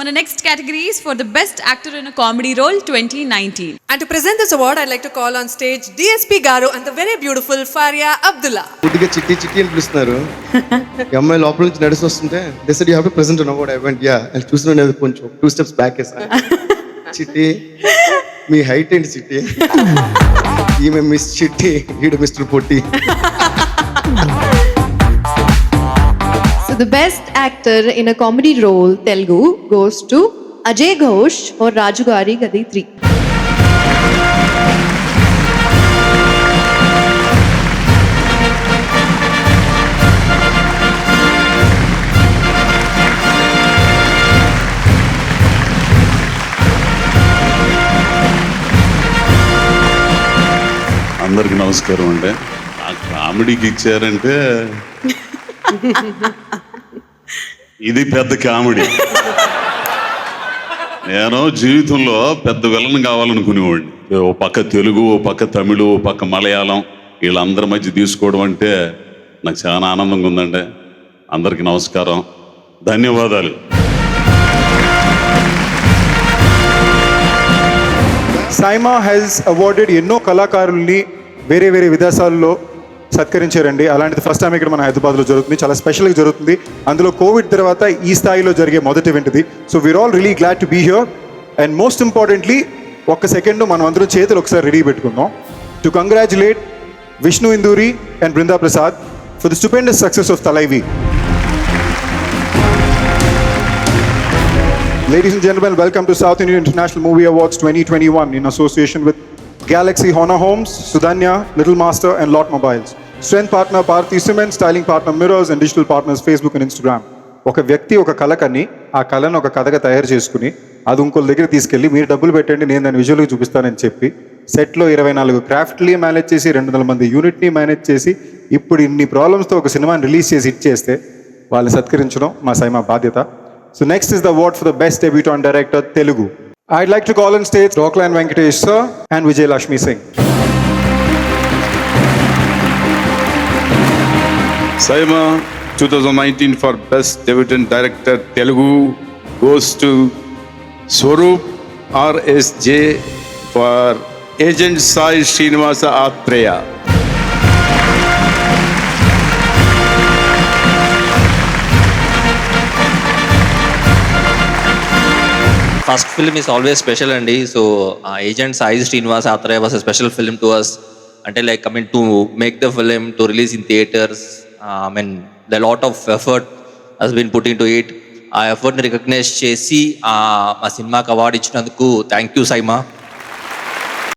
On the next category is for the Best Actor in a Comedy Role 2019. And to present this award, I'd like to call on stage DSP Garu and the very beautiful Faria Abdullah. కొద్దిగా చిట్టి చిట్టి అని పిలుస్తున్నారు. ఈ అమ్మాయి లోపల నుంచి నడిచి వస్తుంటే they said you have to present an award. I went yeah. అని చూసిన కొంచెం 2 steps back వేసాను. చిట్టి మీ హైట్ ఏంటి చిట్టి? ఈమె మిస్ చిట్టి, ఈడు mister Potti. So the best actor in a comedy role Telugu goes to Ajay Ghosh for Rajugari Gadi 3. అందరికి నమస్కారం అండి. ఆ కామెడీకి ఇచ్చారంటే ఇది పెద్ద కామెడీ. నేను జీవితంలో పెద్ద విలన్ కావాలనుకునేవాడిని. ఓ పక్క తెలుగు, ఓ పక్క తమిళు, ఓ పక్క మలయాళం, వీళ్ళందరి మధ్య తీసుకోవడం అంటే నాకు చాలా ఆనందంగా ఉందండి. అందరికి నమస్కారం, ధన్యవాదాలు. సైమా హ్యాస్ అవార్డెడ్ ఎన్నో కళాకారుల్ని వేరే వేరే విదేశాల్లో సత్కరించారండి. అలాంటిది ఫస్ట్ టైం ఇక్కడ మన హైదరాబాద్లో జరుగుతుంది, చాలా స్పెషల్గా జరుగుతుంది. అందులో కోవిడ్ తర్వాత ఈ స్థాయిలో జరిగే మొదటి ఈవెంట్ ఇది. So we're all really glad to be here. And most importantly ఒక్క సెకండ్ మనం అందరం చేతులు ఒకసారి రెడీ పెట్టుకుందాం to congratulate Vishnu Induri and Brinda Prasad for the stupendous success of Thalaivi. Ladies and gentlemen, welcome to South Indian International Movie Awards 2021 in association with Galaxy Honor Homes, Sudhanya, Little Master and Lot Mobiles. Strength partner Bharati Cement, styling partner Mirrors and digital partners Facebook and Instagram. ఒక వ్యక్తి ఒక కళకని ఆ కళను ఒక కథగా తయారు చేసుకుని అది ఇంకొక దగ్గర తీసుకెళ్ళి మీరు డబ్బులు పెట్టండి నేను దాన్ని విజువల్గా చూపిస్తానని చెప్పి సెట్లో 24 క్రాఫ్ట్ని మేనేజ్ చేసి 200 మంది యూనిట్ని మేనేజ్ చేసి ఇప్పుడు ఇన్ని ప్రాబ్లమ్స్తో ఒక సినిమాని రిలీజ్ చేసి హిట్ చేస్తే వాళ్ళని సత్కరించడం మా సైమా బాధ్యత. So next is the award for the best debutant director Telugu. I'd like to call on stage Rockland Venkatesh sir and Vijay Lakshmi Singh. Saima 2019 for best debutant director Telugu goes to Swaroop RSJ for Agent Sai Srinivasa Atreya. First film is always special అండి. So agent Sai Srinivas Athreya was a special film to us. అంటే like I mean to make the film to release in theatres, I mean the lot of effort has been put into it. ఆ ఎఫర్ట్ని recognise చేసి ఆ సినిమాకి award ఇచ్చినందుకు thank you SIIMA.